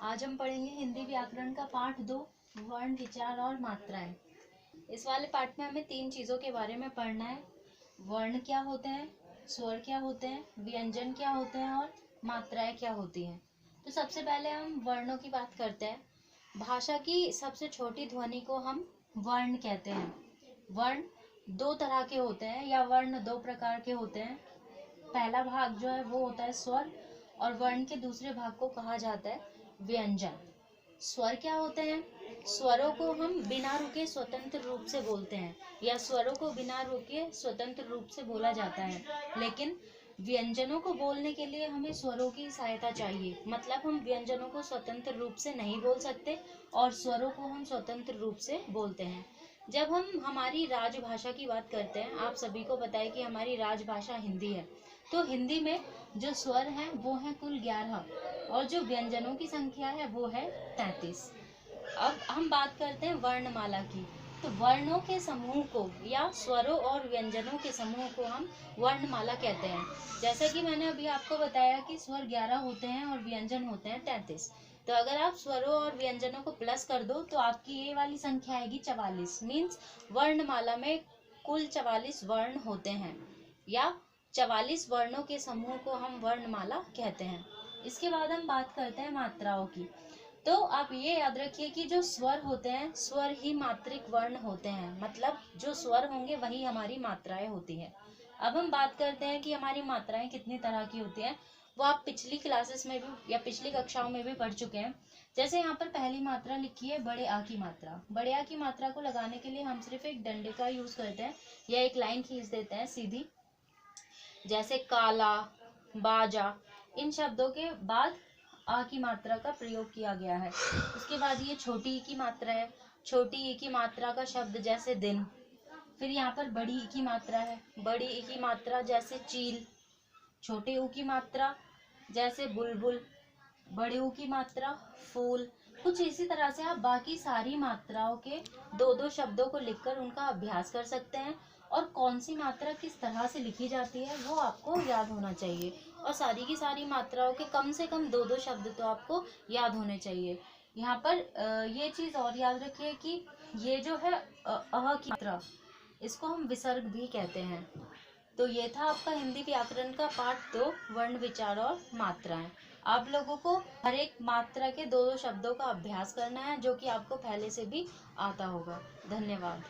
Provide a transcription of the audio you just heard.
आज हम पढ़ेंगे हिंदी व्याकरण का पाठ 2, वर्ण, विचार और मात्राएं। इस वाले पाठ में हमें 3 चीजों के बारे में पढ़ना है। वर्ण क्या होते हैं, स्वर क्या होते हैं, व्यंजन क्या होते हैं और मात्राएं क्या होती हैं। तो सबसे पहले हम वर्णों की बात करते हैं। भाषा की सबसे छोटी ध्वनि को हम वर्ण कहते हैं। वर्ण 2 तरह के होते हैं या वर्ण 2 प्रकार के होते हैं। पहला भाग जो है वो होता है स्वर और वर्ण के दूसरे भाग को कहा जाता है व्यंजन। स्वर क्या होते हैं? स्वरों को हम बिना रुके स्वतंत्र रूप से बोलते हैं या स्वरों को बिना रुके स्वतंत्र रूप से बोला जाता है। लेकिन व्यंजनों को बोलने के लिए हमें स्वरों की सहायता चाहिए। मतलब हम व्यंजनों को स्वतंत्र रूप से नहीं बोल सकते और स्वरों को हम स्वतंत्र रूप से बोलते हैं। जब हम हमारी राजभाषा की बात करते हैं, आप सभी को पता है कि हमारी राजभाषा हिंदी है। तो हिंदी में जो स्वर हैं वो हैं कुल 11 और जो व्यंजनों की संख्या है वो है 33। अब हम बात करते हैं वर्णमाला की। तो वर्णों के समूह को या स्वरों और व्यंजनों के समूह को हम वर्णमाला कहते हैं। जैसा कि मैंने अभी आपको बताया कि स्वर 11 होते हैं और व्यंजन होते हैं 33। तो अगर आप स्वरों और व्यंजनों को प्लस कर दो तो आपकी ये वाली संख्या आएगी 44। मीन्स वर्णमाला में कुल 44 वर्ण होते हैं या 44 वर्णों के समूह को हम वर्णमाला कहते हैं। इसके बाद हम बात करते हैं मात्राओं की। तो आप ये याद रखिए कि जो स्वर होते हैं, स्वर ही मात्रिक वर्ण होते हैं। मतलब जो स्वर होंगे वही हमारी मात्राएं होती हैं। अब हम बात करते हैं कि हमारी मात्राएं कितनी तरह की होती हैं। वो आप पिछली क्लासेस में भी या पिछली कक्षाओं में भी पढ़ चुके हैं। जैसे यहाँ पर पहली मात्रा लिखी है बड़े आ की मात्रा। बड़े आ की मात्रा को लगाने के लिए हम सिर्फ एक डंडे का यूज करते हैं या एक लाइन खींच देते हैं सीधी। जैसे काला, बाजा, इन शब्दों के बाद आ की मात्रा का प्रयोग किया गया है। उसके बाद ये छोटी ई की मात्रा है। छोटी ई की मात्रा का शब्द जैसे दिन। फिर यहाँ पर बड़ी ई की मात्रा है। बड़ी ई की मात्रा जैसे चील। छोटे ऊ की मात्रा जैसे बुलबुल। बड़े ऊ की मात्रा फूल। कुछ इसी तरह से आप बाकी सारी मात्राओं के 2-2 शब्दों को लिखकर उनका अभ्यास कर सकते हैं और कौन सी मात्रा किस तरह से लिखी जाती है वो आपको याद होना चाहिए। और सारी की सारी मात्राओं के कम से कम 2-2 शब्द तो आपको याद होने चाहिए। यहाँ पर ये चीज और याद रखिए कि ये जो है अह की मात्रा, इसको हम विसर्ग भी कहते हैं। तो ये था आपका हिंदी व्याकरण का पाठ 2, वर्ण, विचार और मात्राएं। आप लोगों को हर एक मात्रा के 2-2 शब्दों का अभ्यास करना है जो कि आपको पहले से भी आता होगा। धन्यवाद।